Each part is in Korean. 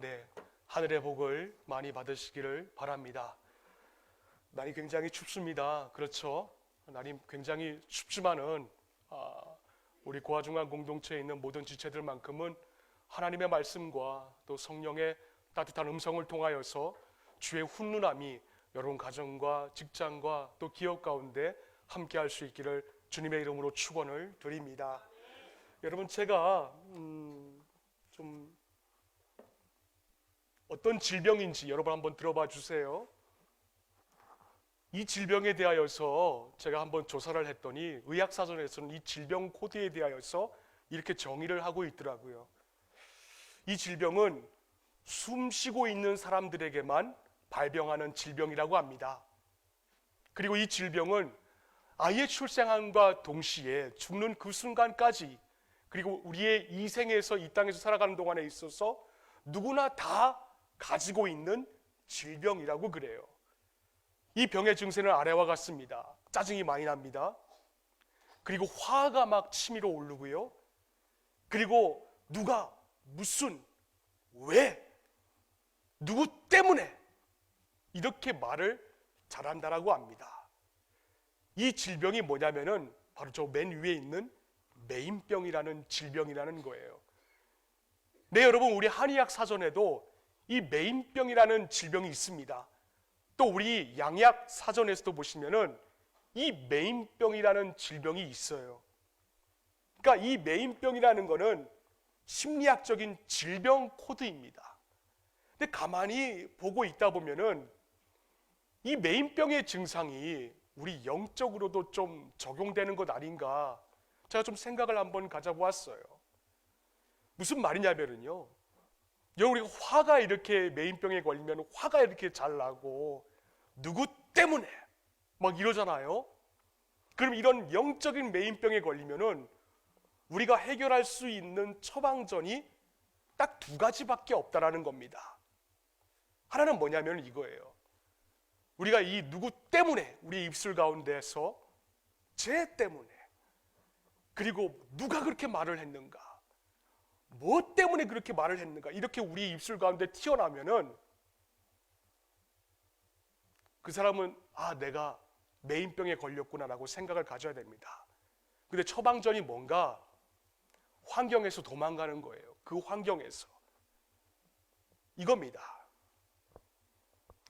네, 하늘의 복을 많이 받으시기를 바랍니다. 날이 굉장히 춥습니다. 그렇죠? 날이 굉장히 춥지만은 우리 고아중앙 공동체에 있는 모든 지체들만큼은 하나님의 말씀과 또 성령의 따뜻한 음성을 통하여서 주의 훈훈함이 여러분 가정과 직장과 또 기업 가운데 함께할 수 있기를 주님의 이름으로 축원을 드립니다. 여러분, 제가 좀 어떤 질병인지 여러분 한번 들어봐 주세요. 이 질병에 대하여서 제가 한번 조사를 했더니 의학사전에서는 이 질병 코드에 대하여서 이렇게 정의를 하고 있더라고요. 이 질병은 숨 쉬고 있는 사람들에게만 발병하는 질병이라고 합니다. 그리고 이 질병은 아이의 출생함과 동시에 죽는 그 순간까지, 그리고 우리의 이 생에서 이 땅에서 살아가는 동안에 있어서 누구나 다 가지고 있는 질병이라고 그래요. 이 병의 증세는 아래와 같습니다. 짜증이 많이 납니다. 그리고 화가 막 치밀어 오르고요. 그리고 누가, 무슨, 왜, 누구 때문에 이렇게 말을 잘한다라고 합니다. 이 질병이 뭐냐면은 바로 저 맨 위에 있는 메인병이라는 질병이라는 거예요. 네, 여러분, 우리 한의학 사전에도 이 메인병이라는 질병이 있습니다. 또 우리 양약 사전에서도 보시면은 이 메인병이라는 질병이 있어요. 그러니까 이 메인병이라는 거는 심리학적인 질병 코드입니다. 근데 가만히 보고 있다 보면은 이 메인병의 증상이 우리 영적으로도 좀 적용되는 것 아닌가, 제가 좀 생각을 한번 가져보았어요. 무슨 말이냐면요, 여러분, 우리가 화가 이렇게 메인병에 걸리면 화가 이렇게 잘 나고 누구 때문에 막 이러잖아요. 그럼 이런 영적인 메인병에 걸리면은 우리가 해결할 수 있는 처방전이 딱 두 가지밖에 없다라는 겁니다. 하나는 뭐냐면 이거예요. 우리가 이 누구 때문에 우리 입술 가운데서 쟤 때문에, 그리고 누가 그렇게 말을 했는가, 뭐 때문에 그렇게 말을 했는가, 이렇게 우리 입술 가운데 튀어나오면은 그 사람은 내가 메인병에 걸렸구나라고 생각을 가져야 됩니다. 근데 처방전이 뭔가? 환경에서 도망가는 거예요. 그 환경에서 이겁니다.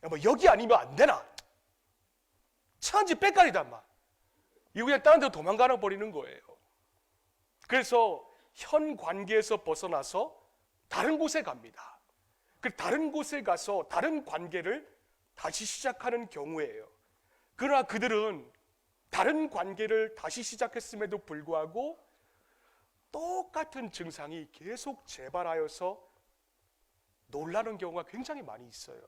뭐 여기 아니면 안 되나? 천지 빽깔이다 막. 이거 그냥 다른 데로 도망가 버리는 거예요. 그래서 현 관계에서 벗어나서 다른 곳에 갑니다. 그 다른 곳에 가서 다른 관계를 다시 시작하는 경우예요. 그러나 그들은 다른 관계를 다시 시작했음에도 불구하고 똑같은 증상이 계속 재발하여서 놀라는 경우가 굉장히 많이 있어요.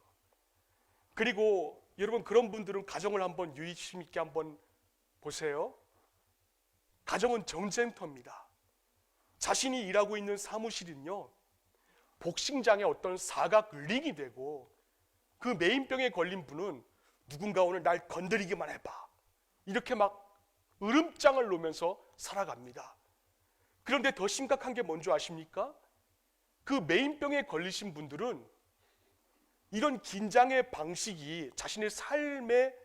그리고 여러분, 그런 분들은 가정을 한번 유의심 있게 한번 보세요. 가정은 전쟁터입니다. 자신이 일하고 있는 사무실은요, 복싱장의 어떤 사각 링이 되고, 그 메인병에 걸린 분은 누군가 오늘 날 건드리기만 해봐, 이렇게 막 으름장을 놓으면서 살아갑니다. 그런데 더 심각한 게 뭔지 아십니까? 그 메인병에 걸리신 분들은 이런 긴장의 방식이 자신의 삶의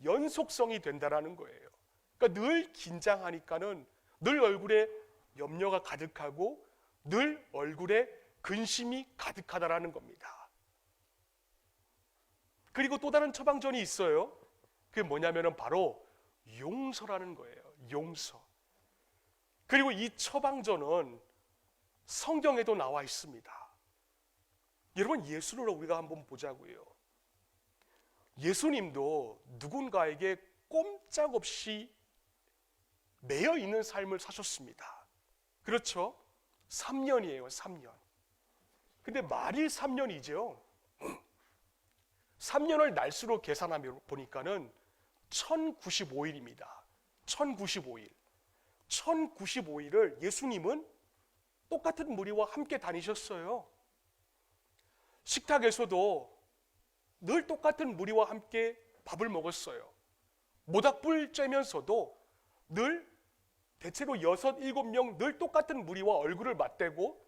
연속성이 된다라는 거예요. 그러니까 늘 긴장하니까는 늘 얼굴에 염려가 가득하고 늘 얼굴에 근심이 가득하다라는 겁니다. 그리고 또 다른 처방전이 있어요. 그게 뭐냐면은 바로 용서라는 거예요. 용서. 그리고 이 처방전은 성경에도 나와 있습니다. 여러분, 예수를 우리가 한번 보자고요. 예수님도 누군가에게 꼼짝없이 매여 있는 삶을 사셨습니다. 그렇죠? 3년이에요, 3년. 근데 말이 3년이죠. 3년을 날수로 계산하면 보니까는 1095일입니다. 1095일. 1095일을 예수님은 똑같은 무리와 함께 다니셨어요. 식탁에서도 늘 똑같은 무리와 함께 밥을 먹었어요. 모닥불 쬐면서도 늘 대체로 6, 7명 늘 똑같은 무리와 얼굴을 맞대고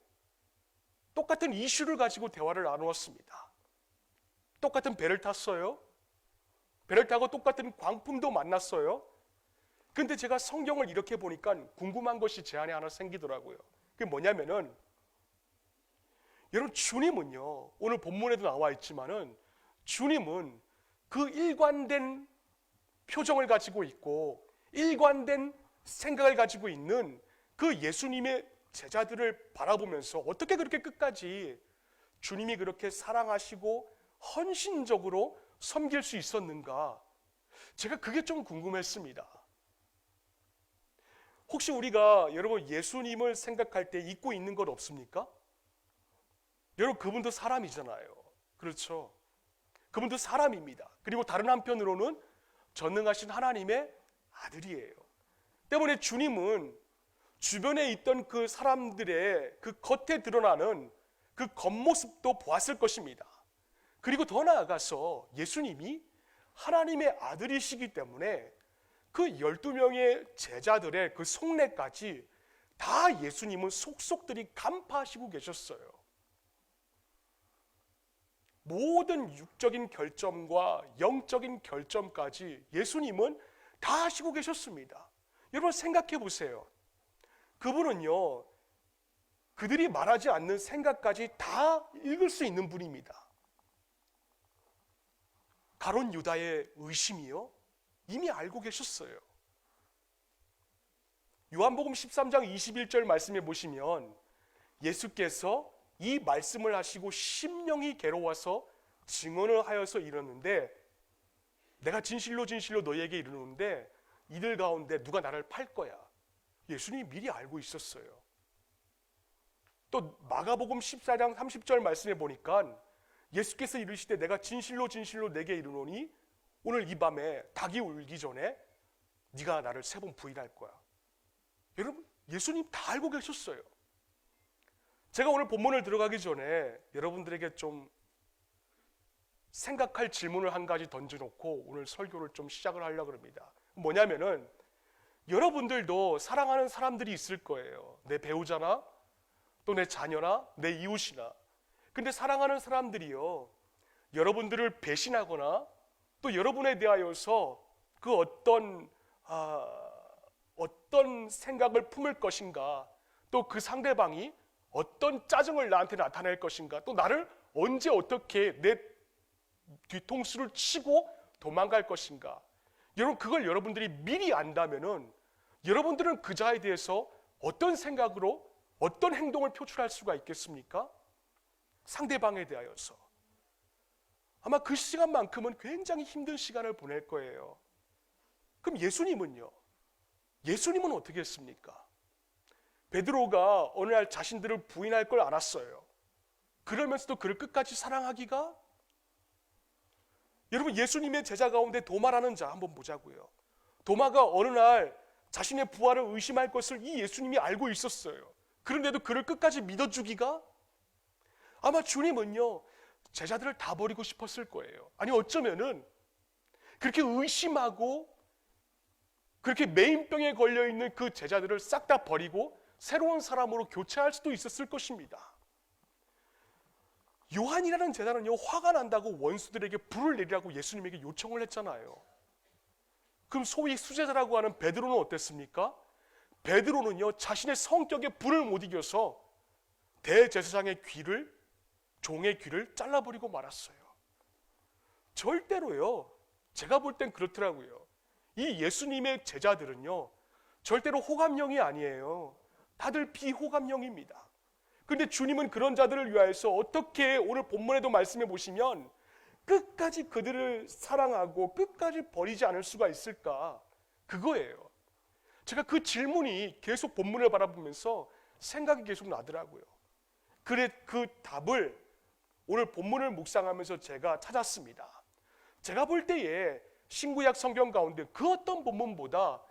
똑같은 이슈를 가지고 대화를 나누었습니다. 똑같은 배를 탔어요. 배를 타고 똑같은 광풍도 만났어요. 근데 제가 성경을 이렇게 보니까 궁금한 것이 제 안에 하나 생기더라고요. 그게 뭐냐면은, 여러분, 주님은요, 오늘 본문에도 나와 있지만은 주님은 그 일관된 표정을 가지고 있고 일관된 생각을 가지고 있는 그 예수님의 제자들을 바라보면서 어떻게 그렇게 끝까지 주님이 그렇게 사랑하시고 헌신적으로 섬길 수 있었는가? 제가 그게 좀 궁금했습니다. 혹시 우리가 여러분 예수님을 생각할 때 잊고 있는 것 없습니까? 여러분, 그분도 사람이잖아요. 그렇죠? 그분도 사람입니다. 그리고 다른 한편으로는 전능하신 하나님의 아들이에요. 때문에 주님은 주변에 있던 그 사람들의 그 겉에 드러나는 그 겉모습도 보았을 것입니다. 그리고 더 나아가서 예수님이 하나님의 아들이시기 때문에 그 12명의 제자들의 그 속내까지 다 예수님은 속속들이 간파하시고 계셨어요. 모든 육적인 결점과 영적인 결점까지 예수님은 다 하시고 계셨습니다. 여러분, 생각해 보세요. 그분은요, 그들이 말하지 않는 생각까지 다 읽을 수 있는 분입니다. 가룟 유다의 의심이요, 이미 알고 계셨어요. 요한복음 13장 21절 말씀에 보시면 예수께서 이 말씀을 하시고 심령이 괴로워서 증언을 하여서 이르는데, 내가 진실로 진실로 너희에게 이르는데 이들 가운데 누가 나를 팔 거야. 예수님이 미리 알고 있었어요. 또 마가복음 14장 30절 말씀에 보니까 예수께서 이르시되 내가 진실로 진실로 내게 이르노니 오늘 이 밤에 닭이 울기 전에 네가 나를 3번 부인할 거야. 여러분, 예수님 다 알고 계셨어요. 제가 오늘 본문을 들어가기 전에 여러분들에게 좀 생각할 질문을 한 가지 던져놓고 오늘 설교를 좀 시작을 하려고 합니다. 뭐냐면은, 여러분들도 사랑하는 사람들이 있을 거예요. 내 배우자나 또 내 자녀나 내 이웃이나. 근데 사랑하는 사람들이요, 여러분들을 배신하거나 또 여러분에 대하여서 그 어떤 생각을 품을 것인가, 또 그 상대방이 어떤 짜증을 나한테 나타낼 것인가, 또 나를 언제 어떻게 내 뒤통수를 치고 도망갈 것인가. 여러분, 그걸 여러분들이 미리 안다면은 여러분들은 그 자에 대해서 어떤 생각으로 어떤 행동을 표출할 수가 있겠습니까? 상대방에 대하여서 아마 그 시간만큼은 굉장히 힘든 시간을 보낼 거예요. 그럼 예수님은요? 예수님은 어떻게 했습니까? 베드로가 어느 날 자신들을 부인할 걸 알았어요. 그러면서도 그를 끝까지 사랑하기가? 여러분, 예수님의 제자 가운데 도마라는 자 한번 보자고요. 도마가 어느 날 자신의 부활을 의심할 것을 이 예수님이 알고 있었어요. 그런데도 그를 끝까지 믿어주기가? 아마 주님은요, 제자들을 다 버리고 싶었을 거예요. 아니, 어쩌면은 그렇게 의심하고 그렇게 메인병에 걸려있는 그 제자들을 싹 다 버리고 새로운 사람으로 교체할 수도 있었을 것입니다. 요한이라는 제자는요, 화가 난다고 원수들에게 불을 내리라고 예수님에게 요청을 했잖아요. 그럼 소위 수제자라고 하는 베드로는 어땠습니까? 베드로는요, 자신의 성격에 불을 못 이겨서 대제사장의 귀를, 종의 귀를 잘라버리고 말았어요. 절대로요, 제가 볼 땐 그렇더라고요. 이 예수님의 제자들은요, 절대로 호감형이 아니에요. 다들 비호감형입니다. 그런데 주님은 그런 자들을 위하여서 어떻게, 오늘 본문에도 말씀해 보시면 끝까지 그들을 사랑하고 끝까지 버리지 않을 수가 있을까? 그거예요. 제가 그 질문이 계속 본문을 바라보면서 생각이 계속 나더라고요. 그래, 그 답을 오늘 본문을 묵상하면서 제가 찾았습니다. 제가 볼 때에 신구약 성경 가운데 그 어떤 본문보다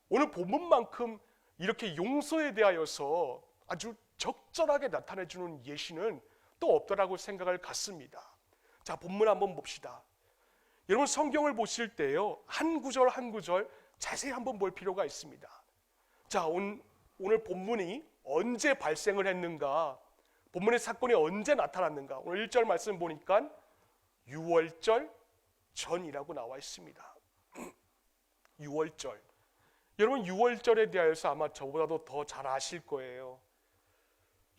오늘 본문만큼 이렇게 용서에 대하여서 아주 적절하게 나타내주는 예시는 또 없더라고 생각을 갖습니다. 자, 본문 한번 봅시다. 여러분, 성경을 보실 때요, 한 구절 한 구절 자세히 한번 볼 필요가 있습니다. 자, 오늘 본문이 언제 발생을 했는가 본문의 사건이 언제 나타났는가? 오늘 1절 말씀 보니까 6월절 전이라고 나와 있습니다. 6월절. 여러분 6월절에 대하여서 아마 저보다도 더 잘 아실 거예요.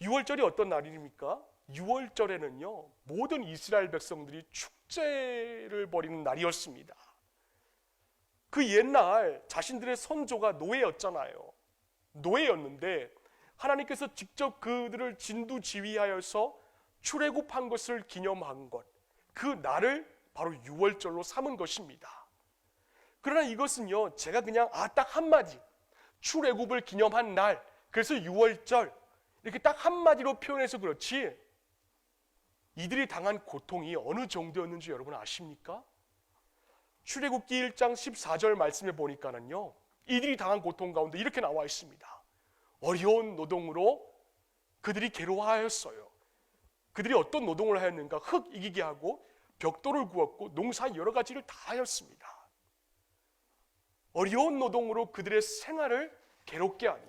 6월절이 어떤 날입니까? 6월절에는요 모든 이스라엘 백성들이 축제를 벌이는 날이었습니다. 그 옛날 자신들의 선조가 노예였잖아요. 노예였는데 하나님께서 직접 그들을 진두지휘하여서 출애굽한 것을 기념한 것, 그 날을 바로 6월절로 삼은 것입니다. 그러나 이것은요 제가 그냥 딱 한마디 출애굽을 기념한 날, 그래서 6월절 이렇게 딱 한마디로 표현해서 그렇지 이들이 당한 고통이 어느 정도였는지 여러분 아십니까? 출애굽기 1장 14절 말씀에 보니까는요 이들이 당한 고통 가운데 이렇게 나와 있습니다. 어려운 노동으로 그들이 괴로워하였어요. 그들이 어떤 노동을 하였는가? 흙 이기게 하고 벽돌을 구웠고 농사 여러 가지를 다 하였습니다. 어려운 노동으로 그들의 생활을 괴롭게 하니,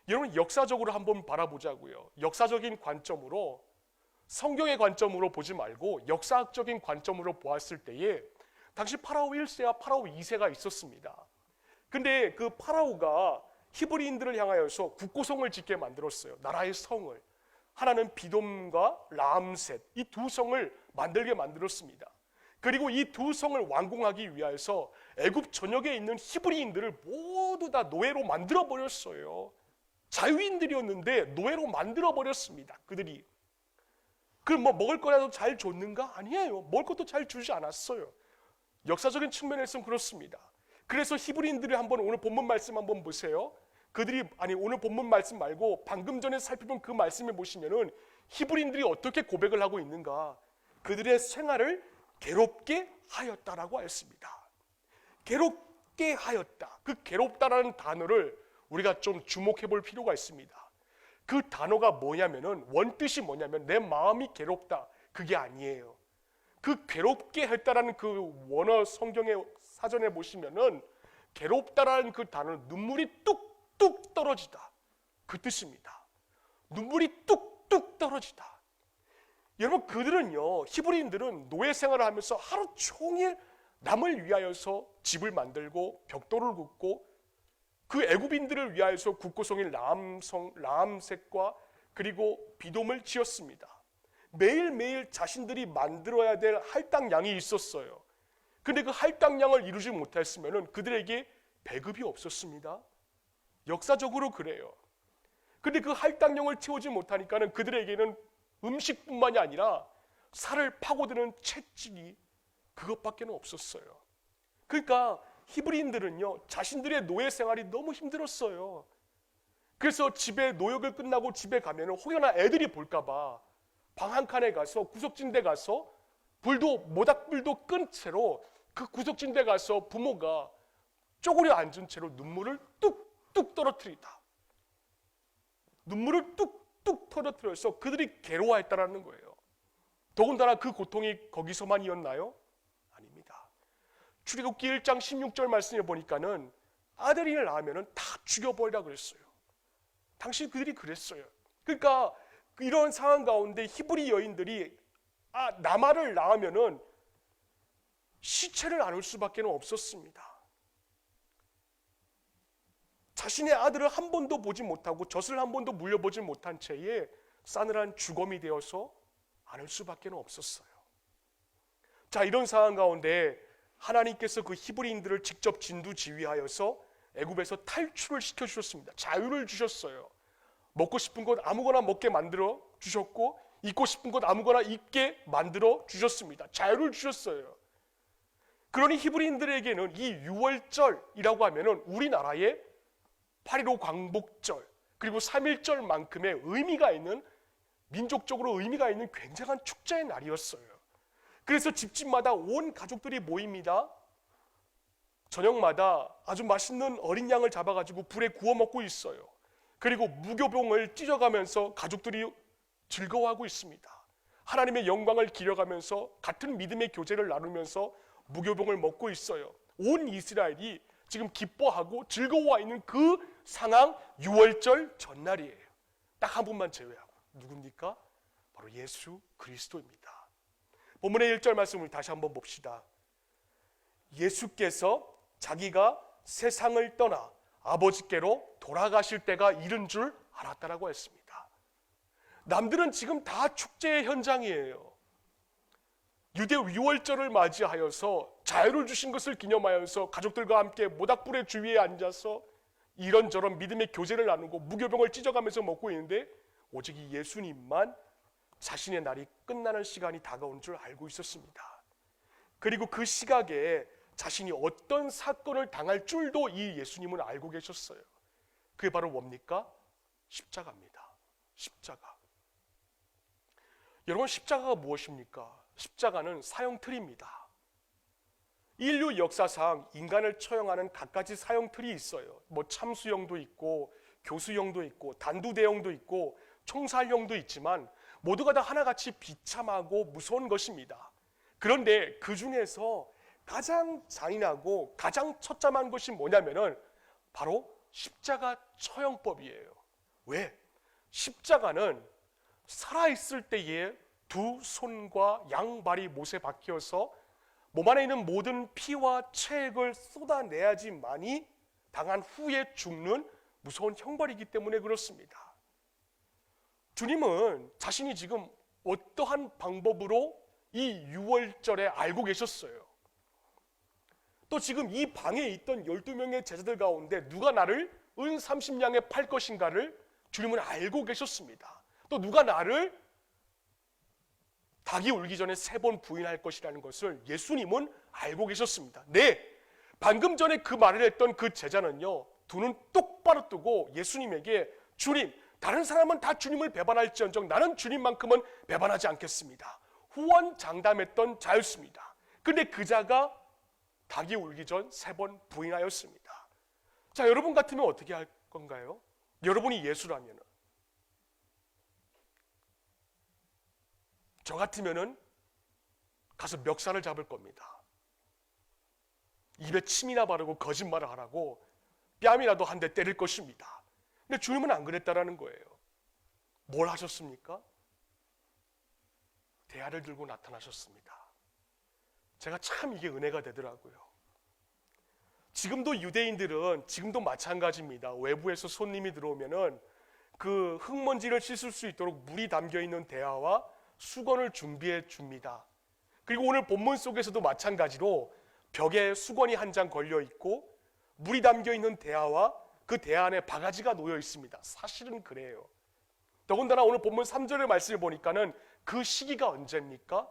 여러분 역사적으로 한번 바라보자고요. 역사적인 관점으로, 성경의 관점으로 보지 말고 역사학적인 관점으로 보았을 때에 당시 파라오 1세와 파라오 2세가 있었습니다. 근데 그 파라오가 히브리인들을 향하여서 국고성을 짓게 만들었어요. 나라의 성을. 하나는 비돔과 라암셋, 이 두 성을 만들게 만들었습니다. 그리고 이 두 성을 완공하기 위해서 애굽 전역에 있는 히브리인들을 모두 다 노예로 만들어 버렸어요. 자유인들이었는데 노예로 만들어 버렸습니다. 그들이. 그럼 뭐 먹을 거라도 잘 줬는가? 아니에요. 먹을 것도 잘 주지 않았어요. 역사적인 측면에서는 그렇습니다. 그래서 히브리인들이 한번 오늘 본문 말씀 한번 보세요. 그들이 오늘 본문 말씀 말고 방금 전에 살펴본 그 말씀에 보시면은 히브리인들이 어떻게 고백을 하고 있는가? 그들의 생활을 괴롭게 하였다라고 하였습니다. 괴롭게 하였다. 그 괴롭다라는 단어를 우리가 좀 주목해 볼 필요가 있습니다. 그 단어가 뭐냐면은 원뜻이 뭐냐면 내 마음이 괴롭다. 그게 아니에요. 그 괴롭게 했다라는 그 원어 성경의 사전에 보시면은 괴롭다라는 그 단어는 눈물이 뚝뚝 떨어지다. 그 뜻입니다. 눈물이 뚝뚝 떨어지다. 여러분 그들은요, 히브리인들은 노예 생활을 하면서 하루 종일 남을 위하여서 집을 만들고 벽돌을 굽고 그 애굽인들을 위하여서 국고성인 라암셋과 그리고 비돔을 지었습니다. 매일매일 자신들이 만들어야 될 할당량이 있었어요. 근데 그 할당량을 이루지 못했으면 그들에게 배급이 없었습니다. 역사적으로 그래요. 근데 그 할당량을 채우지 못하니까는 그들에게는 음식뿐만이 아니라 살을 파고드는 채찍이 그것밖에 없었어요. 그러니까 히브리인들은요 자신들의 노예 생활이 너무 힘들었어요. 그래서 집에 노역을 끝나고 집에 가면 혹여나 애들이 볼까봐 방 한 칸에 가서 구석진 데 가서 모닥불도 끈 채로 그 구석진 데 가서 부모가 쪼그려 앉은 채로 눈물을 뚝뚝 떨어뜨리다. 눈물을 뚝뚝 떨어뜨려서 그들이 괴로워했다라는 거예요. 더군다나 그 고통이 거기서만이었나요? 아닙니다. 출애굽기 1장 16절 말씀에 보니까는 아들이 낳으면 다 죽여버리라 그랬어요. 당시 그들이 그랬어요. 그러니까 이런 상황 가운데 히브리 여인들이 남아를 낳으면은 시체를 나눌 수밖에 없었습니다. 자신의 아들을 한 번도 보지 못하고 젖을 한 번도 물려보지 못한 채에 싸늘한 주검이 되어서 안을 수밖에 없었어요. 자, 이런 상황 가운데 하나님께서 그 히브리인들을 직접 진두지휘하여서 애굽에서 탈출을 시켜주셨습니다. 자유를 주셨어요. 먹고 싶은 것 아무거나 먹게 만들어 주셨고 입고 싶은 것 아무거나 입게 만들어 주셨습니다. 자유를 주셨어요. 그러니 히브리인들에게는 이 6월절이라고 하면은 우리나라의 8.15 광복절 그리고 3.1절만큼의 의미가 있는, 민족적으로 의미가 있는 굉장한 축제의 날이었어요. 그래서 집집마다 온 가족들이 모입니다. 저녁마다 아주 맛있는 어린 양을 잡아가지고 불에 구워 먹고 있어요. 그리고 무교병을 찢어가면서 가족들이 즐거워하고 있습니다. 하나님의 영광을 기려가면서 같은 믿음의 교제를 나누면서 무교병을 먹고 있어요. 온 이스라엘이 지금 기뻐하고 즐거워 있는 그 상황 6월절 전날이에요. 딱 한 분만 제외하고. 누굽니까? 바로 예수 그리스도입니다. 본문의 1절 말씀을 다시 한번 봅시다. 예수께서 자기가 세상을 떠나 아버지께로 돌아가실 때가 이른 줄 알았다라고 했습니다. 남들은 지금 다 축제의 현장이에요. 유대 유월절을 맞이하여서 자유를 주신 것을 기념하여서 가족들과 함께 모닥불의 주위에 앉아서 이런저런 믿음의 교제를 나누고 무교병을 찢어가면서 먹고 있는데 오직 이 예수님만 자신의 날이 끝나는 시간이 다가온 줄 알고 있었습니다. 그리고 그 시각에 자신이 어떤 사건을 당할 줄도 이 예수님은 알고 계셨어요. 그게 바로 뭡니까? 십자가입니다. 십자가. 여러분, 십자가가 무엇입니까? 십자가는 사형틀입니다. 인류 역사상 인간을 처형하는 갖가지 사형틀이 있어요. 뭐 참수형도 있고 교수형도 있고 단두대형도 있고 총살형도 있지만 모두가 다 하나같이 비참하고 무서운 것입니다. 그런데 그 중에서 가장 잔인하고 가장 처참한 것이 뭐냐면은 바로 십자가 처형법이에요. 왜? 십자가는 살아있을 때에 두 손과 양발이 못에 박혀서 몸 안에 있는 모든 피와 체액을 쏟아내야지만이 당한 후에 죽는 무서운 형벌이기 때문에 그렇습니다. 주님은 자신이 지금 어떠한 방법으로 이 유월절에 알고 계셨어요. 또 지금 이 방에 있던 12명의 제자들 가운데 누가 나를 은 30냥에 팔 것인가를 주님은 알고 계셨습니다. 또 누가 나를 닭이 울기 전에 3번 부인할 것이라는 것을 예수님은 알고 계셨습니다. 네, 방금 전에 그 말을 했던 그 제자는요, 두 눈 똑바로 뜨고 예수님에게 주님, 다른 사람은 다 주님을 배반할지언정 나는 주님만큼은 배반하지 않겠습니다. 후원장담했던 자였습니다. 근데 그 자가 닭이 울기 전 3번 부인하였습니다. 자, 여러분 같으면 어떻게 할 건가요? 여러분이 예수라면 저 같으면은 가서 멱살을 잡을 겁니다. 입에 침이나 바르고 거짓말을 하라고 뺨이라도 한 대 때릴 것입니다. 근데 주님은 안 그랬다라는 거예요. 뭘 하셨습니까? 대야를 들고 나타나셨습니다. 제가 참 이게 은혜가 되더라고요. 지금도 유대인들은 지금도 마찬가지입니다. 외부에서 손님이 들어오면은 그 흙먼지를 씻을 수 있도록 물이 담겨 있는 대야와 수건을 준비해 줍니다. 그리고 오늘 본문 속에서도 마찬가지로 벽에 수건이 한 장 걸려 있고 물이 담겨 있는 대야와 그 대야 안에 바가지가 놓여 있습니다. 사실은 그래요. 더군다나 오늘 본문 3절의 말씀을 보니까는 그 시기가 언제입니까?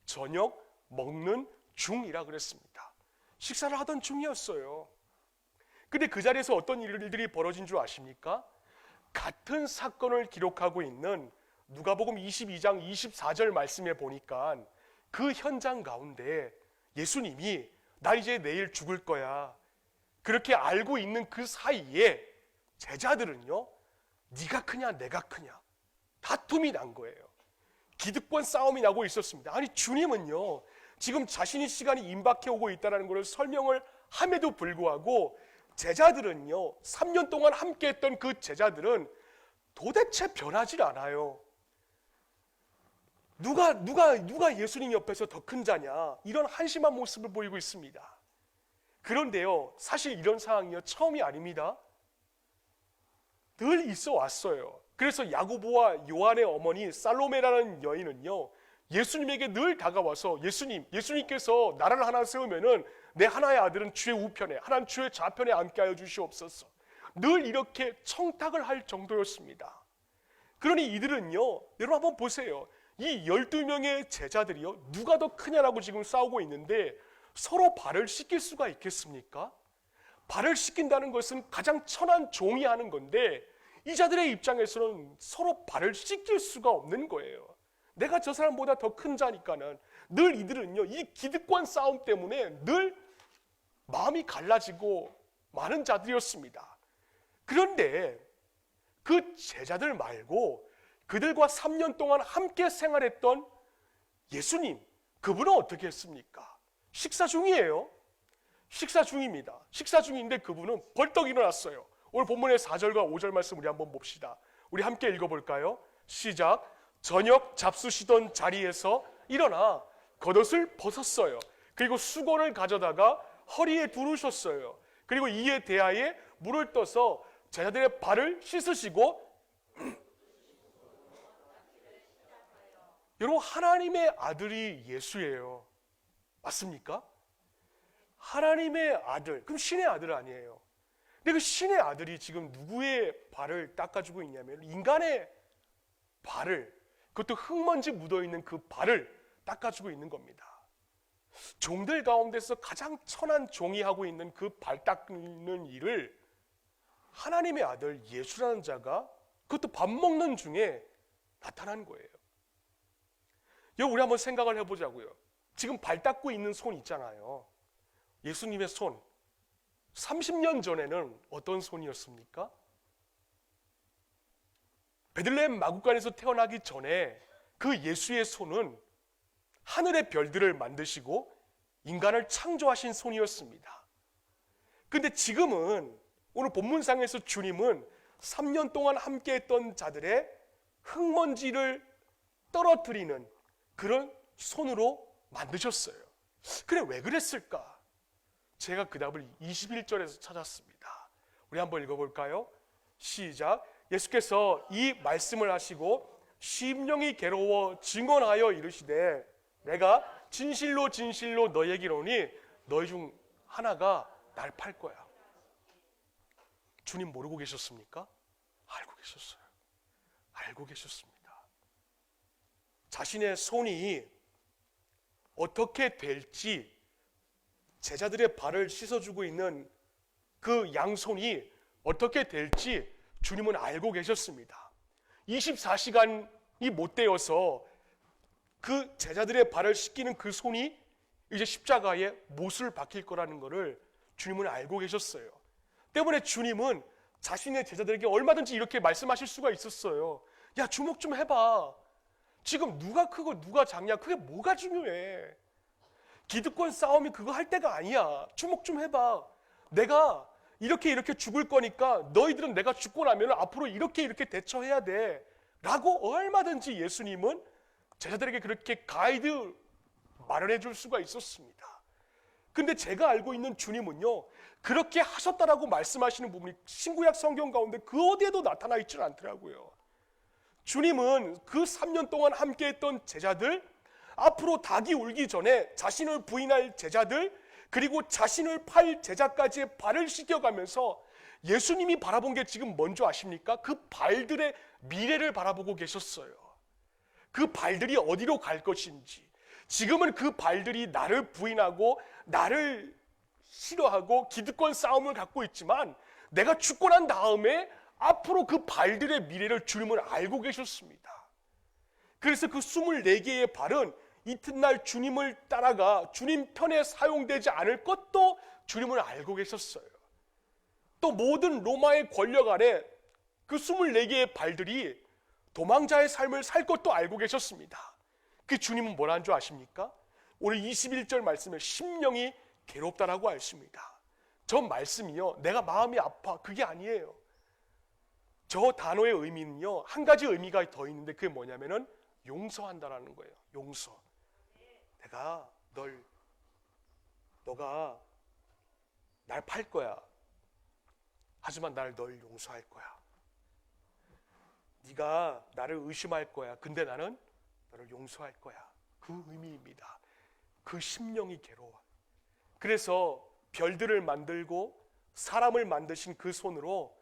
저녁 먹는 중이라 그랬습니다. 식사를 하던 중이었어요. 근데 그 자리에서 어떤 일들이 벌어진 줄 아십니까? 같은 사건을 기록하고 있는 누가복음 22장 24절 말씀에 보니까 그 현장 가운데 예수님이 나 이제 내일 죽을 거야, 그렇게 알고 있는 그 사이에 제자들은요, 네가 크냐 내가 크냐 다툼이 난 거예요. 기득권 싸움이 나고 있었습니다. 아니, 주님은요 지금 자신의 시간이 임박해 오고 있다는 것을 설명을 함에도 불구하고 제자들은요, 3년 동안 함께 했던 그 제자들은 도대체 변하질 않아요. 누가 예수님 옆에서 더 큰 자냐, 이런 한심한 모습을 보이고 있습니다. 그런데요, 사실 이런 상황이요 처음이 아닙니다. 늘 있어 왔어요. 그래서 야고보와 요한의 어머니 살로메라는 여인은요, 예수님에게 늘 다가와서 예수님께서 나라를 하나 세우면은 내 하나의 아들은 주의 우편에, 하나는 주의 좌편에 앉게 하여 주시옵소서. 늘 이렇게 청탁을 할 정도였습니다. 그러니 이들은요, 여러분 한번 보세요. 이 12명의 제자들이요, 누가 더 크냐라고 지금 싸우고 있는데 서로 발을 씻길 수가 있겠습니까? 발을 씻긴다는 것은 가장 천한 종이 하는 건데 이 자들의 입장에서는 서로 발을 씻길 수가 없는 거예요. 내가 저 사람보다 더 큰 자니까는. 늘 이들은요, 이 기득권 싸움 때문에 늘 마음이 갈라지고 많은 자들이었습니다. 그런데 그 제자들 말고 그들과 3년 동안 함께 생활했던 예수님, 그분은 어떻게 했습니까? 식사 중이에요. 식사 중입니다. 식사 중인데 그분은 벌떡 일어났어요. 오늘 본문의 4절과 5절 말씀 우리 한번 봅시다. 우리 함께 읽어볼까요? 시작. 저녁 잡수시던 자리에서 일어나 겉옷을 벗었어요. 그리고 수건을 가져다가 허리에 두르셨어요. 그리고 이에 대하여 물을 떠서 제자들의 발을 씻으시고 여러분, 하나님의 아들이 예수예요. 맞습니까? 하나님의 아들, 그럼 신의 아들 아니에요. 근데 그 신의 아들이 지금 누구의 발을 닦아주고 있냐면 인간의 발을, 그것도 흙먼지 묻어있는 그 발을 닦아주고 있는 겁니다. 종들 가운데서 가장 천한 종이 하고 있는 그 발 닦는 일을 하나님의 아들 예수라는 자가 그것도 밥 먹는 중에 나타난 거예요. 여러분, 우리 한번 생각을 해보자고요. 지금 발 닦고 있는 손 있잖아요. 예수님의 손, 30년 전에는 어떤 손이었습니까? 베들레헴 마구간에서 태어나기 전에 그 예수의 손은 하늘의 별들을 만드시고 인간을 창조하신 손이었습니다. 근데 지금은 오늘 본문상에서 주님은 3년 동안 함께했던 자들의 흙먼지를 떨어뜨리는 그런 손으로 만드셨어요. 그래, 왜 그랬을까? 제가 그 답을 21절에서 찾았습니다. 우리 한번 읽어볼까요? 시작. 예수께서 이 말씀을 하시고 심령이 괴로워 증언하여 이르시되 내가 진실로 진실로 너희에게 이르노니 너희 중 하나가 날 팔 거야. 주님 모르고 계셨습니까? 알고 계셨어요. 알고 계셨습니다. 자신의 손이 어떻게 될지, 제자들의 발을 씻어주고 있는 그 양손이 어떻게 될지 주님은 알고 계셨습니다. 24시간이 못 되어서 그 제자들의 발을 씻기는 그 손이 이제 십자가에 못을 박힐 거라는 것을 주님은 알고 계셨어요. 때문에 주님은 자신의 제자들에게 얼마든지 이렇게 말씀하실 수가 있었어요. 야, 주목 좀 해봐. 지금 누가 크고 누가 작냐, 그게 뭐가 중요해. 기득권 싸움이 그거 할 때가 아니야. 주목 좀 해봐. 내가 이렇게 죽을 거니까 너희들은 내가 죽고 나면 앞으로 이렇게 대처해야 돼 라고 얼마든지 예수님은 제자들에게 그렇게 가이드 마련해 줄 수가 있었습니다. 근데 제가 알고 있는 주님은요, 그렇게 하셨다라고 말씀하시는 부분이 신구약 성경 가운데 그 어디에도 나타나 있지는 않더라고요. 주님은 그 3년 동안 함께했던 제자들, 앞으로 닭이 울기 전에 자신을 부인할 제자들, 그리고 자신을 팔 제자까지의 발을 씻겨가면서 예수님이 바라본 게 지금 뭔지 아십니까? 그 발들의 미래를 바라보고 계셨어요. 그 발들이 어디로 갈 것인지. 지금은 그 발들이 나를 부인하고 나를 싫어하고 기득권 싸움을 갖고 있지만 내가 죽고 난 다음에 앞으로 그 발들의 미래를 주님은 알고 계셨습니다. 그래서 그 24개의 발은 이튿날 주님을 따라가 주님 편에 사용되지 않을 것도 주님을 알고 계셨어요. 또 모든 로마의 권력 아래 그 24개의 발들이 도망자의 삶을 살 것도 알고 계셨습니다. 그 주님은 뭐라는 줄 아십니까? 오늘 21절 말씀에 심령이 괴롭다라고 하십니다. 저 말씀이요, 내가 마음이 아파, 그게 아니에요. 저 단어의 의미는요, 한 가지 의미가 더 있는데 그게 뭐냐면은 용서한다라는 거예요. 용서. 내가 너가 날 팔 거야. 하지만 널 용서할 거야. 네가 나를 의심할 거야. 근데 나는 너를 용서할 거야. 그 의미입니다. 그 심령이 괴로워. 그래서 별들을 만들고 사람을 만드신 그 손으로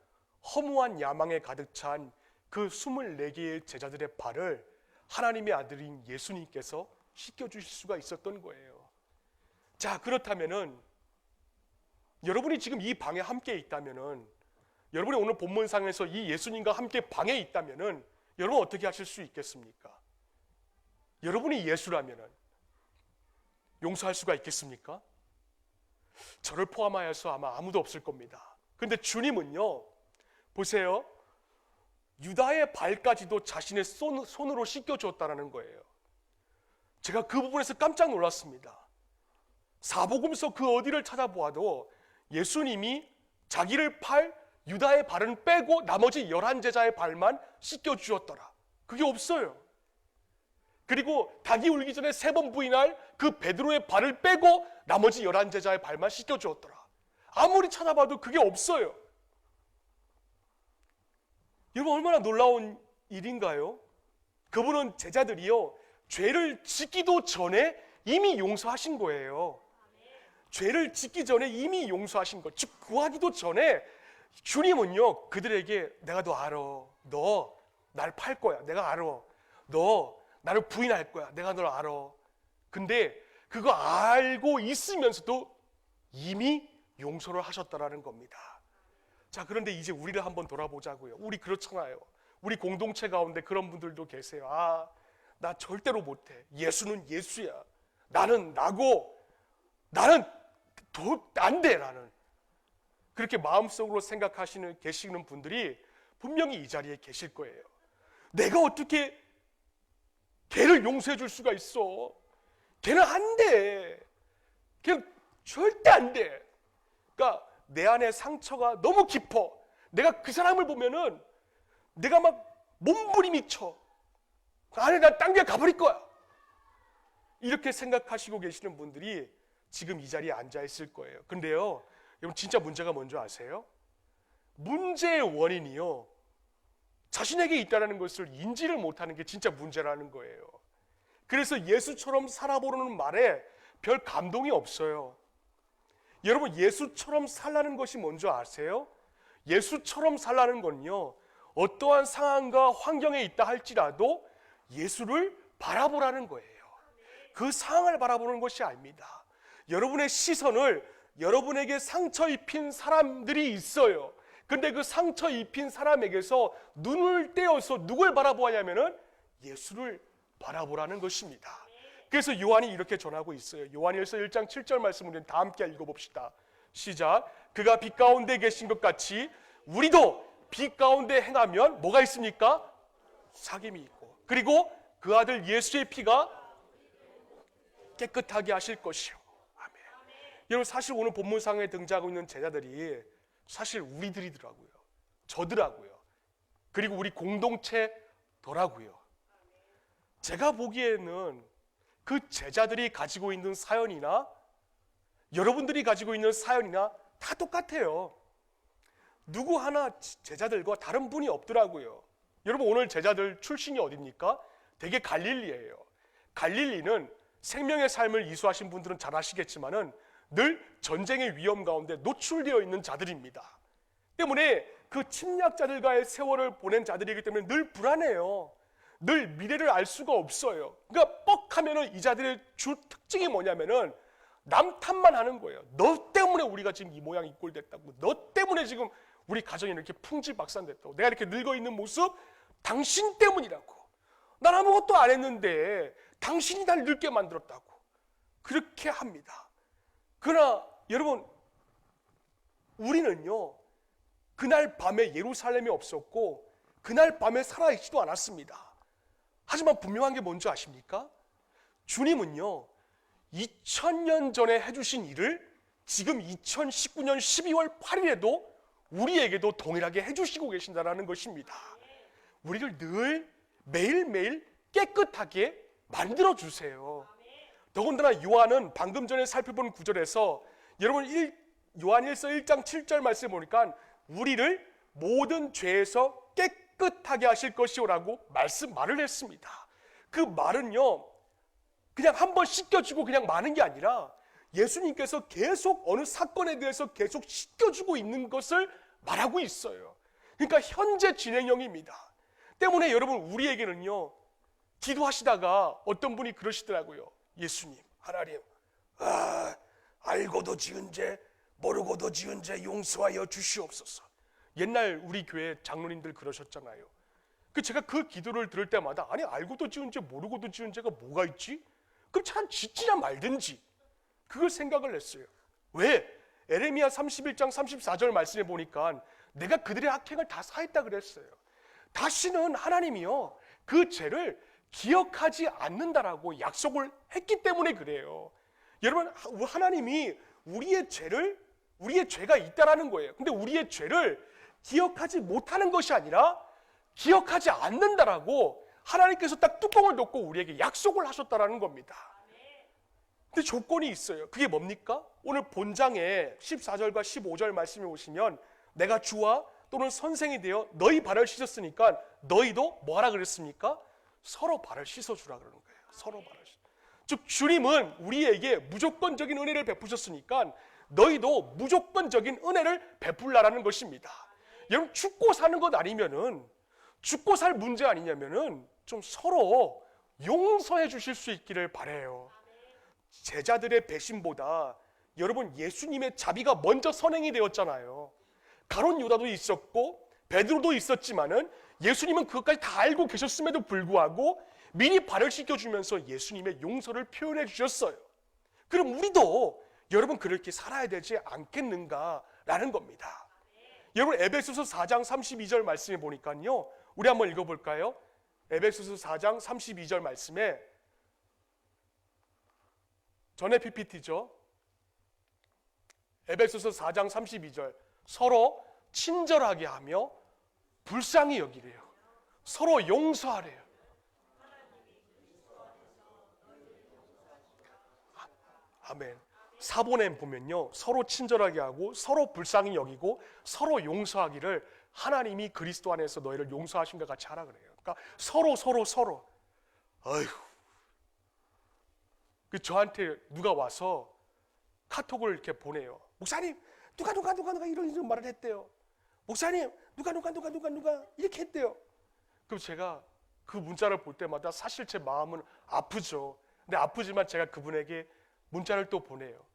허무한 야망에 가득 찬 그 24개의 제자들의 발을 하나님의 아들인 예수님께서 씻겨주실 수가 있었던 거예요. 자, 그렇다면은 여러분이 지금 이 방에 함께 있다면은, 여러분이 오늘 본문상에서 이 예수님과 함께 방에 있다면은 여러분 어떻게 하실 수 있겠습니까? 여러분이 예수라면은 용서할 수가 있겠습니까? 저를 포함하여서 아마 아무도 없을 겁니다. 근데 주님은요, 보세요, 유다의 발까지도 자신의 손으로 씻겨주었다는 거예요. 제가 그 부분에서 깜짝 놀랐습니다. 사복음서 그 어디를 찾아보아도 예수님이 자기를 팔 유다의 발은 빼고 나머지 11제자의 발만 씻겨주었더라. 그게 없어요. 그리고 닭이 울기 전에 3번 부인할 그 베드로의 발을 빼고 나머지 11제자의 발만 씻겨주었더라. 아무리 찾아봐도 그게 없어요. 여러분, 얼마나 놀라운 일인가요? 그분은 제자들이요, 죄를 짓기도 전에 이미 용서하신 거예요. 죄를 짓기 전에 이미 용서하신 것, 즉 구하기도 전에 주님은요, 그들에게 내가 너 알아, 너 날 팔 거야, 내가 알아, 너 나를 부인할 거야, 내가 널 알아. 근데 그거 알고 있으면서도 이미 용서를 하셨다라는 겁니다. 자, 그런데 이제 우리를 한번 돌아보자고요. 우리 그렇잖아요. 우리 공동체 가운데 그런 분들도 계세요. 아, 나 절대로 못해. 예수는 예수야. 나는 나고, 나는 안 돼, 나는. 그렇게 마음속으로 계시는 분들이 분명히 이 자리에 계실 거예요. 내가 어떻게 걔를 용서해 줄 수가 있어? 걔는 안 돼. 걔는 절대 안 돼. 그러니까 내 안에 상처가 너무 깊어. 내가 그 사람을 보면은 내가 막 몸부림이 쳐. 안에 나 딴 데 가버릴 거야. 이렇게 생각하시고 계시는 분들이 지금 이 자리에 앉아 있을 거예요. 근데요, 여러분, 진짜 문제가 뭔지 아세요? 문제의 원인이요, 자신에게 있다는 것을 인지를 못하는 게 진짜 문제라는 거예요. 그래서 예수처럼 살아보려는 말에 별 감동이 없어요. 여러분, 예수처럼 살라는 것이 뭔지 아세요? 예수처럼 살라는 건요, 어떠한 상황과 환경에 있다 할지라도 예수를 바라보라는 거예요. 그 상황을 바라보는 것이 아닙니다. 여러분의 시선을 여러분에게 상처 입힌 사람들이 있어요. 근데 그 상처 입힌 사람에게서 눈을 떼어서 누굴 바라보냐면은 예수를 바라보라는 것입니다. 그래서 요한이 이렇게 전하고 있어요. 요한일서 1장 7절 말씀을 우리는 다 함께 읽어봅시다. 시작. 그가 빛 가운데 계신 것 같이 우리도 빛 가운데 행하면 뭐가 있습니까? 사귐이 있고, 그리고 그 아들 예수의 피가 깨끗하게 하실 것이요. 아멘. 여러분, 사실 오늘 본문상에 등장하고 있는 제자들이 사실 우리들이더라고요. 저더라고요. 그리고 우리 공동체더라고요. 제가 보기에는 그 제자들이 가지고 있는 사연이나 여러분들이 가지고 있는 사연이나 다 똑같아요. 누구 하나 제자들과 다른 분이 없더라고요. 여러분, 오늘 제자들 출신이 어디입니까? 되게 갈릴리예요. 갈릴리는 생명의 삶을 이수하신 분들은 잘 아시겠지만은 늘 전쟁의 위험 가운데 노출되어 있는 자들입니다. 때문에 그 침략자들과의 세월을 보낸 자들이기 때문에 늘 불안해요. 늘 미래를 알 수가 없어요. 그러니까 뻑하면은 이 자들의 주 특징이 뭐냐면은 남 탓만 하는 거예요. 너 때문에 우리가 지금 이 모양 이 꼴 됐다고. 너 때문에 지금 우리 가정이 이렇게 풍지박산됐다고. 내가 이렇게 늙어 있는 모습 당신 때문이라고. 난 아무것도 안 했는데 당신이 날 늙게 만들었다고. 그렇게 합니다. 그러나 여러분, 우리는요, 그날 밤에 예루살렘이 없었고 그날 밤에 살아있지도 않았습니다. 하지만 분명한 게 뭔지 아십니까? 주님은요, 2000년 전에 해주신 일을 지금 2019년 12월 8일에도 우리에게도 동일하게 해주시고 계신다는 것입니다. 우리를 늘 매일매일 깨끗하게 만들어주세요. 더군다나 요한은 방금 전에 살펴본 구절에서 여러분 요한일서 1장 7절 말씀을 보니까 우리를 모든 죄에서 깨끗하게 하실 것이오라고 말을 했습니다. 그 말은요, 그냥 한번 씻겨주고 그냥 마는 게 아니라 예수님께서 계속 어느 사건에 대해서 계속 씻겨주고 있는 것을 말하고 있어요. 그러니까 현재 진행형입니다. 때문에 여러분, 우리에게는요, 기도하시다가 어떤 분이 그러시더라고요. 예수님, 하나님, 알고도 지은 죄 모르고도 지은 죄 용서하여 주시옵소서. 옛날 우리 교회 장로님들 그러셨잖아요. 제가 그 기도를 들을 때마다 아니, 알고도 지은 죄 모르고도 지은 죄가 뭐가 있지? 그럼 참 짓지나 말든지, 그걸 생각을 했어요. 왜? 에레미야 31장 34절 말씀에 보니까 내가 그들의 악행을 다 사했다 그랬어요. 다시는 하나님이요, 그 죄를 기억하지 않는다라고 약속을 했기 때문에 그래요. 여러분, 하나님이 우리의 죄가 있다라는 거예요. 근데 우리의 죄를 기억하지 못하는 것이 아니라 기억하지 않는다라고 하나님께서 딱 뚜껑을 덮고 우리에게 약속을 하셨다라는 겁니다. 근데 조건이 있어요. 그게 뭡니까? 오늘 본장에 14절과 15절 말씀에 오시면 내가 주와 또는 선생이 되어 너희 발을 씻었으니까 너희도 뭐하라 그랬습니까? 서로 발을 씻어주라 그러는 거예요. 서로 발을 씻어. 즉 주님은 우리에게 무조건적인 은혜를 베푸셨으니까 너희도 무조건적인 은혜를 베풀라라는 것입니다. 여러분 죽고 사는 것 아니면은, 죽고 살 문제 아니냐면은 좀 서로 용서해 주실 수 있기를 바라요. 제자들의 배신보다 여러분 예수님의 자비가 먼저 선행이 되었잖아요. 가룟 유다도 있었고 베드로도 있었지만은 예수님은 그것까지 다 알고 계셨음에도 불구하고 미리 발을 씻겨주면서 예수님의 용서를 표현해 주셨어요. 그럼 우리도 여러분 그렇게 살아야 되지 않겠는가라는 겁니다. 여러분 에베소서 4장 32절 말씀에 보니까요, 우리 한번 읽어볼까요? 에베소서 4장 32절 말씀에, 전에 PPT죠. 에베소서 4장 32절, 서로 친절하게 하며 불쌍히 여기래요. 서로 용서하래요. 아멘. 사본에 보면요, 서로 친절하게 하고 서로 불쌍히 여기고 서로 용서하기를 하나님이 그리스도 안에서 너희를 용서하신 것 같이 하라 그래요. 그러니까 서로. 아이고, 그 저한테 누가 와서 카톡을 이렇게 보내요. 목사님, 누가 이런 말을 했대요. 목사님, 누가 이렇게 했대요. 그럼 제가 그 문자를 볼 때마다 사실 제 마음은 아프죠. 근데 아프지만 제가 그분에게 문자를 또 보내요.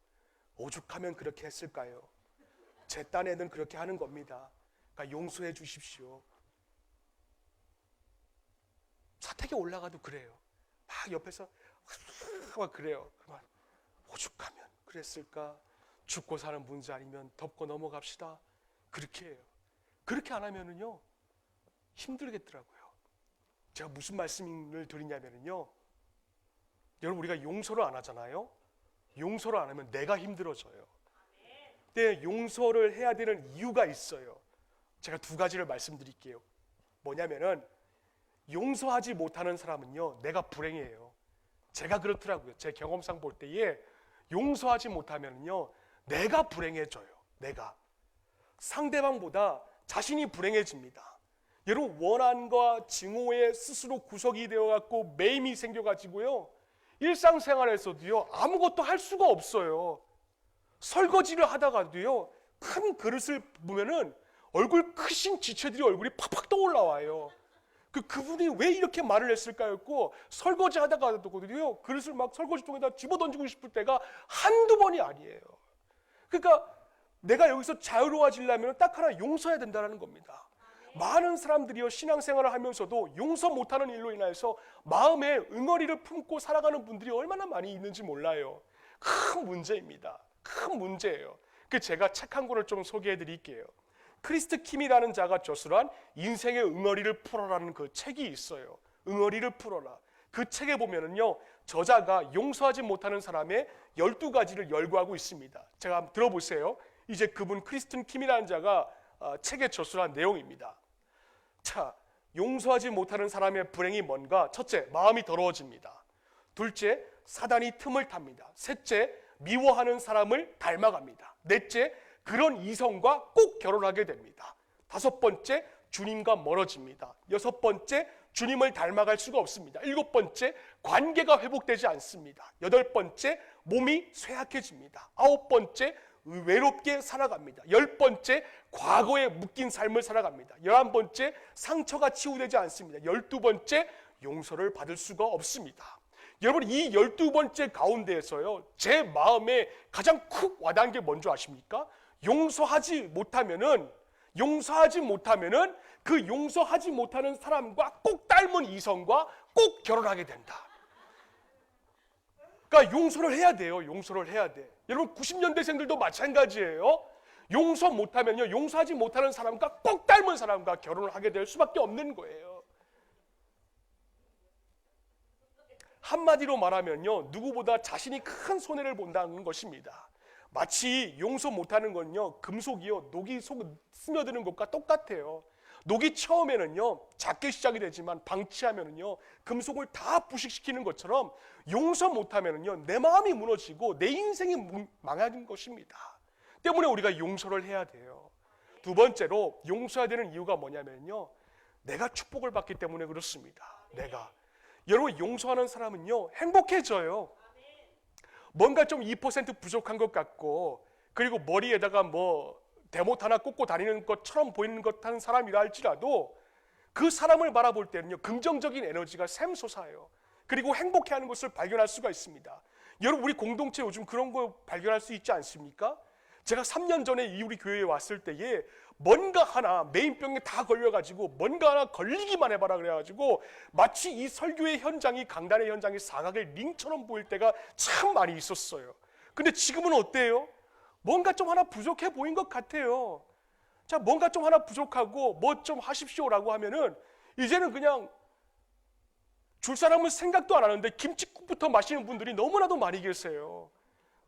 오죽하면 그렇게 했을까요? 제 딴에는 그렇게 하는 겁니다. 그러니까 용서해 주십시오. 사택에 올라가도 그래요. 막 옆에서 막 그래요. 오죽하면 그랬을까? 죽고 사는 문제 아니면 덮고 넘어갑시다. 그렇게 해요. 그렇게 안 하면은요 힘들겠더라고요. 제가 무슨 말씀을 드리냐면요, 여러분 우리가 용서를 안 하잖아요. 용서를 안 하면 내가 힘들어져요. 근데 용서를 해야 되는 이유가 있어요. 제가 두 가지를 말씀드릴게요. 뭐냐면은 용서하지 못하는 사람은요 내가 불행해요. 제가 그렇더라고요. 제 경험상 볼 때에 용서하지 못하면요 내가 불행해져요. 내가 상대방보다 자신이 불행해집니다. 여러분 원한과 증오에 스스로 구속이 되어갖고 매임이 생겨가지고요 일상생활에서도요 아무것도 할 수가 없어요. 설거지를 하다가도요 큰 그릇을 보면은 얼굴 크신 지체들이 얼굴이 팍팍 떠올라와요. 그분이 왜 이렇게 말을 했을까였고, 설거지 하다가도요 그릇을 막 설거지통에다 집어던지고 싶을 때가 한두 번이 아니에요. 그러니까 내가 여기서 자유로워지려면 딱 하나 용서해야 된다는 겁니다. 많은 사람들이요 신앙생활을 하면서도 용서 못하는 일로 인해서 마음에 응어리를 품고 살아가는 분들이 얼마나 많이 있는지 몰라요. 큰 문제입니다. 큰 문제예요. 제가 책 한 권을 좀 소개해 드릴게요. 크리스트 킴이라는 자가 저술한 인생의 응어리를 풀어라는 그 책이 있어요. 응어리를 풀어라. 그 책에 보면은요 저자가 용서하지 못하는 사람의 12가지를 열거하고 있습니다. 제가 한번 들어보세요. 이제 그분 크리스트 킴이라는 자가 책에 저술한 내용입니다. 자, 용서하지 못하는 사람의 불행이 뭔가? 첫째, 마음이 더러워집니다. 둘째, 사단이 틈을 탑니다. 셋째, 미워하는 사람을 닮아갑니다. 넷째, 그런 이성과 꼭 결혼하게 됩니다. 다섯 번째, 주님과 멀어집니다. 여섯 번째, 주님을 닮아갈 수가 없습니다. 일곱 번째, 관계가 회복되지 않습니다. 여덟 번째, 몸이 쇠약해집니다. 아홉 번째, 외롭게 살아갑니다. 열 번째, 과거에 묶인 삶을 살아갑니다. 11번째, 상처가 치유되지 않습니다. 12번째, 용서를 받을 수가 없습니다. 여러분 이 12번째 가운데에서요 제 마음에 가장 쿡 와닿은 게 뭔지 아십니까? 용서하지 못하면은 그 용서하지 못하는 사람과 꼭 닮은 이성과 꼭 결혼하게 된다. 그러니까 용서를 해야 돼요. 용서를 해야 돼. 여러분 90년대생들도 마찬가지예요. 용서 못하면요 용서하지 못하는 사람과 꼭 닮은 사람과 결혼을 하게 될 수밖에 없는 거예요. 한마디로 말하면요 누구보다 자신이 큰 손해를 본다는 것입니다. 마치 용서 못하는 건요 금속이요 녹이 속 스며드는 것과 똑같아요. 녹이 처음에는요 작게 시작이 되지만 방치하면은요 금속을 다 부식시키는 것처럼 용서 못하면은요 내 마음이 무너지고 내 인생이 망하는 것입니다. 때문에 우리가 용서를 해야 돼요. 두 번째로 용서해야 되는 이유가 뭐냐면요 내가 축복을 받기 때문에 그렇습니다. 여러분 용서하는 사람은요 행복해져요. 뭔가 좀 2% 부족한 것 같고 그리고 머리에다가 뭐 대못 하나 꽂고 다니는 것처럼 보이는 것 한 사람이라 할지라도 그 사람을 바라볼 때는요 긍정적인 에너지가 샘솟아요. 그리고 행복해하는 것을 발견할 수가 있습니다. 여러분 우리 공동체 요즘 그런 거 발견할 수 있지 않습니까? 제가 3년 전에 이 우리 교회에 왔을 때에 뭔가 하나 메인병에 다 걸려가지고 뭔가 하나 걸리기만 해봐라 그래가지고 마치 이 설교의 현장이 강단의 현장이 사각의 링처럼 보일 때가 참 많이 있었어요. 근데 지금은 어때요? 뭔가 좀 하나 부족해 보인 것 같아요. 자, 뭔가 좀 하나 부족하고 뭐 좀 하십시오라고 하면은 이제는 그냥 줄 사람은 생각도 안 하는데 김치국부터 마시는 분들이 너무나도 많이 계세요.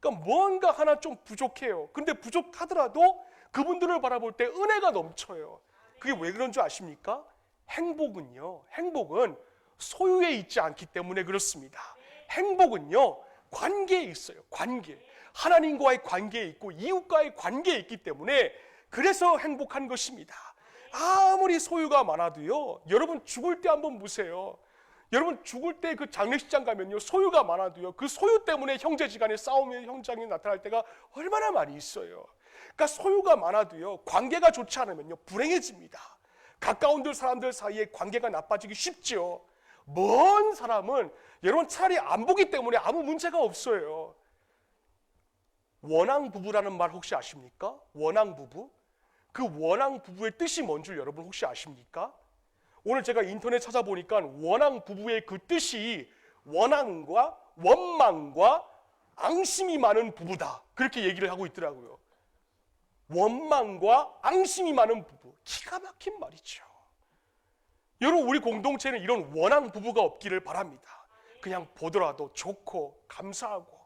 그러니까 뭔가 하나 좀 부족해요. 근데 부족하더라도 그분들을 바라볼 때 은혜가 넘쳐요. 그게 왜 그런 줄 아십니까? 행복은 소유에 있지 않기 때문에 그렇습니다. 행복은요 관계에 있어요. 관계. 하나님과의 관계에 있고 이웃과의 관계에 있기 때문에 그래서 행복한 것입니다. 아무리 소유가 많아도요 여러분 죽을 때 한번 보세요. 여러분 죽을 때 그 장례식장 가면요 소유가 많아도요 그 소유 때문에 형제지간의 싸움의 현장이 나타날 때가 얼마나 많이 있어요. 그러니까 소유가 많아도요 관계가 좋지 않으면요 불행해집니다. 가까운 사람들 사이에 관계가 나빠지기 쉽죠. 먼 사람은 여러분 차라리 안 보기 때문에 아무 문제가 없어요. 원앙 부부라는 말 혹시 아십니까? 원앙 부부? 그 원앙 부부의 뜻이 뭔 줄 여러분 혹시 아십니까? 오늘 제가 인터넷 찾아보니까 원앙 부부의 그 뜻이 원앙과 원망과 앙심이 많은 부부다. 그렇게 얘기를 하고 있더라고요. 원망과 앙심이 많은 부부. 기가 막힌 말이죠. 여러분 우리 공동체는 이런 원앙 부부가 없기를 바랍니다. 그냥 보더라도 좋고 감사하고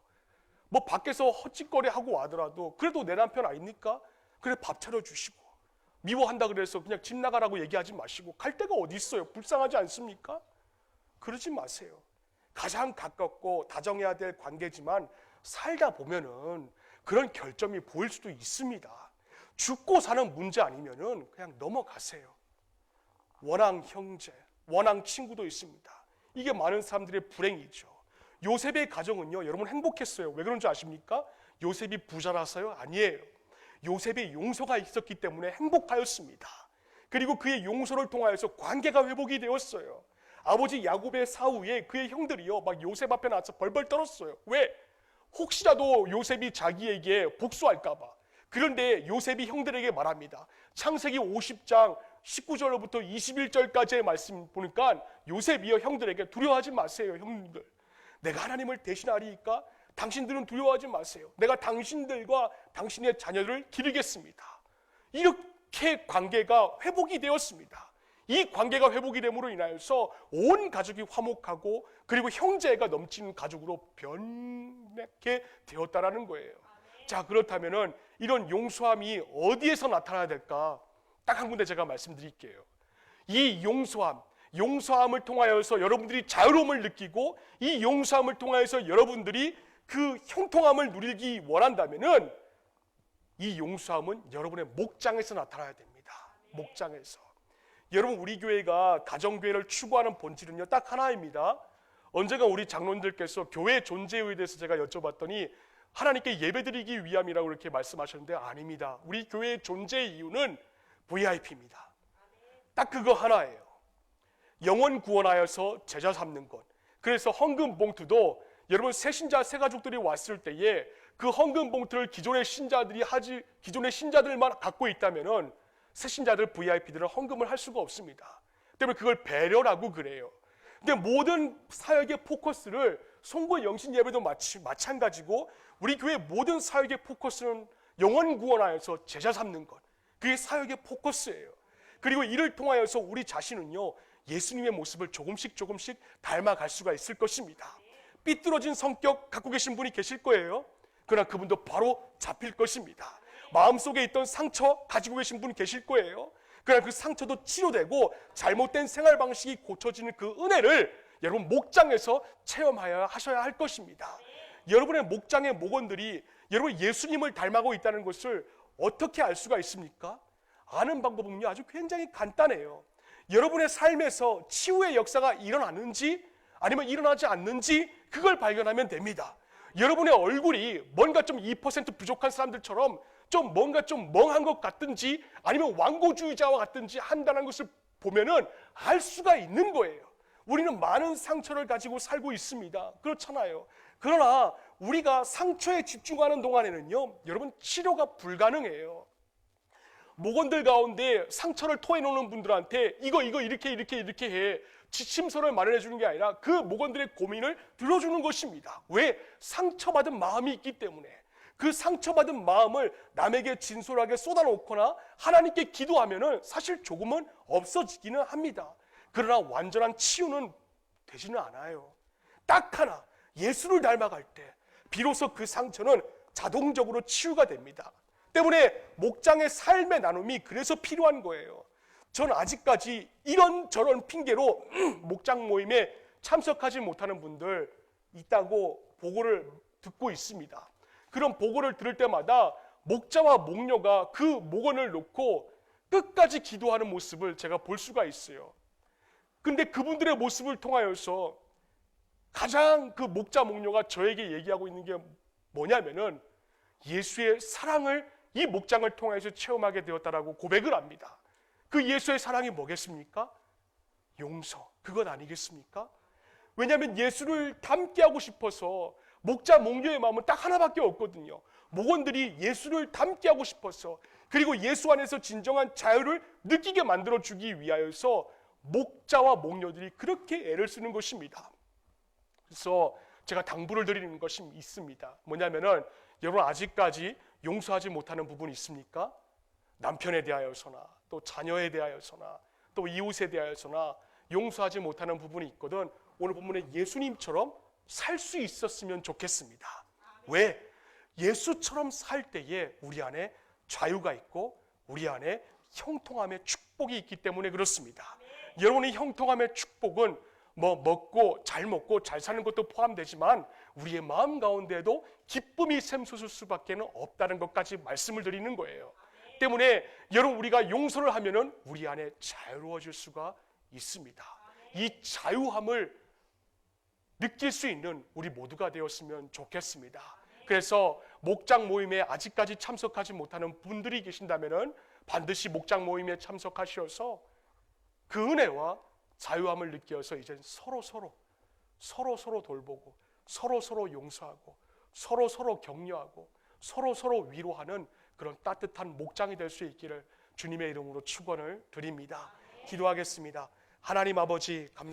뭐 밖에서 헛짓거리하고 와더라도 그래도 내 남편 아닙니까? 그래 밥 차려주시고 미워한다 그래서 그냥 집 나가라고 얘기하지 마시고 갈 데가 어디 있어요? 불쌍하지 않습니까? 그러지 마세요. 가장 가깝고 다정해야 될 관계지만 살다 보면은 그런 결점이 보일 수도 있습니다. 죽고 사는 문제 아니면은 그냥 넘어가세요. 원앙 형제, 원앙 친구도 있습니다. 이게 많은 사람들의 불행이죠. 요셉의 가정은요 여러분 행복했어요. 왜 그런지 아십니까? 요셉이 부자라서요? 아니에요. 요셉의 용서가 있었기 때문에 행복하였습니다. 그리고 그의 용서를 통하여서 관계가 회복이 되었어요. 아버지 야곱의 사후에 그의 형들이요 막 요셉 앞에 나와서 벌벌 떨었어요. 왜? 혹시라도 요셉이 자기에게 복수할까 봐. 그런데 요셉이 형들에게 말합니다. 창세기 50장 19절부터 21절까지의 말씀 보니까 요셉이요 형들에게 두려워하지 마세요. 형님들 내가 하나님을 대신하리이까 당신들은 두려워하지 마세요. 내가 당신들과 당신의 자녀를 기르겠습니다. 이렇게 관계가 회복이 되었습니다. 이 관계가 회복이 됨으로 인하여서 온 가족이 화목하고 그리고 형제가 넘치는 가족으로 변하게 되었다라는 거예요. 자, 그렇다면은 이런 용서함이 어디에서 나타나야 될까? 딱 한 군데 제가 말씀드릴게요. 이 용서함을 통하여서 여러분들이 자유로움을 느끼고 이 용서함을 통하여서 여러분들이 그 형통함을 누리기 원한다면은 이 용서함은 여러분의 목장에서 나타나야 됩니다. 목장에서. 여러분 우리 교회가 가정교회를 추구하는 본질은요 딱 하나입니다. 언젠가 우리 장로님들께서 교회 존재에 대해서 제가 여쭤봤더니 하나님께 예배드리기 위함이라고 이렇게 말씀하셨는데 아닙니다. 우리 교회의 존재의 이유는 VIP입니다. 딱 그거 하나예요. 영혼 구원하여서 제자 삼는 것. 그래서 헌금 봉투도 여러분 새신자 새가족들이 왔을 때에 그 헌금 봉투를 기존의 신자들만 갖고 있다면은 새신자들 VIP들은 헌금을 할 수가 없습니다. 때문에 그걸 배려라고 그래요. 근데 모든 사역의 포커스를 송구 영신 예배도 마찬가지고 우리 교회 모든 사역의 포커스는 영혼 구원하여서 제자 삼는 것. 그게 사역의 포커스예요. 그리고 이를 통하여서 우리 자신은요 예수님의 모습을 조금씩 닮아갈 수가 있을 것입니다. 삐뚤어진 성격 갖고 계신 분이 계실 거예요. 그러나 그분도 바로 잡힐 것입니다. 마음속에 있던 상처 가지고 계신 분이 계실 거예요. 그러나 그 상처도 치료되고 잘못된 생활 방식이 고쳐지는 그 은혜를 여러분 목장에서 하셔야 할 것입니다. 여러분의 목장의 목원들이 여러분 예수님을 닮아가고 있다는 것을 어떻게 알 수가 있습니까? 아는 방법은요 아주 굉장히 간단해요. 여러분의 삶에서 치유의 역사가 일어나는지 아니면 일어나지 않는지 그걸 발견하면 됩니다. 여러분의 얼굴이 뭔가 좀 2% 부족한 사람들처럼 좀 뭔가 좀 멍한 것 같든지 아니면 완고주의자와 같든지 한다는 것을 보면은 알 수가 있는 거예요. 우리는 많은 상처를 가지고 살고 있습니다. 그렇잖아요. 그러나 우리가 상처에 집중하는 동안에는요 여러분 치료가 불가능해요. 목원들 가운데 상처를 토해놓는 분들한테 이거 이렇게 해 지침서를 마련해 주는 게 아니라 그 목원들의 고민을 들어주는 것입니다. 왜? 상처받은 마음이 있기 때문에. 그 상처받은 마음을 남에게 진솔하게 쏟아놓거나 하나님께 기도하면은 사실 조금은 없어지기는 합니다. 그러나 완전한 치유는 되지는 않아요. 딱 하나 예수를 닮아갈 때 비로소 그 상처는 자동적으로 치유가 됩니다. 때문에 목장의 삶의 나눔이 그래서 필요한 거예요. 전 아직까지 이런저런 핑계로 목장 모임에 참석하지 못하는 분들 있다고 보고를 듣고 있습니다. 그런 보고를 들을 때마다 목자와 목녀가 그 목원을 놓고 끝까지 기도하는 모습을 제가 볼 수가 있어요. 근데 그분들의 모습을 통하여서 가장 그 목자 목녀가 저에게 얘기하고 있는 게 뭐냐면은 예수의 사랑을 이 목장을 통해서 체험하게 되었다라고 고백을 합니다. 그 예수의 사랑이 뭐겠습니까? 용서, 그것 아니겠습니까? 왜냐하면 예수를 닮게 하고 싶어서 목자 목녀의 마음은 딱 하나밖에 없거든요. 목원들이 예수를 닮게 하고 싶어서 그리고 예수 안에서 진정한 자유를 느끼게 만들어주기 위하여서 목자와 목녀들이 그렇게 애를 쓰는 것입니다. 그래서 제가 당부를 드리는 것이 있습니다. 뭐냐면은 여러분 아직까지 용서하지 못하는 부분이 있습니까? 남편에 대하여서나 또 자녀에 대하여서나 또 이웃에 대하여서나 용서하지 못하는 부분이 있거든. 오늘 본문에 예수님처럼 살 수 있었으면 좋겠습니다. 왜? 예수처럼 살 때에 우리 안에 자유가 있고 우리 안에 형통함의 축복이 있기 때문에 그렇습니다. 여러분의 형통함의 축복은 먹고 잘 사는 것도 포함되지만 우리의 마음 가운데에도 기쁨이 샘솟을 수밖에 없다는 것까지 말씀을 드리는 거예요. 때문에 여러분 우리가 용서를 하면은 우리 안에 자유로워질 수가 있습니다. 이 자유함을 느낄 수 있는 우리 모두가 되었으면 좋겠습니다. 그래서 목장 모임에 아직까지 참석하지 못하는 분들이 계신다면은 반드시 목장 모임에 참석하셔서 그 은혜와 자유함을 느껴서 이제 서로 돌보고 서로 용서하고 서로 격려하고 서로 위로하는 그런 따뜻한 목장이 될 수 있기를 주님의 이름으로 축원을 드립니다. 기도하겠습니다. 하나님 아버지 감사합니다.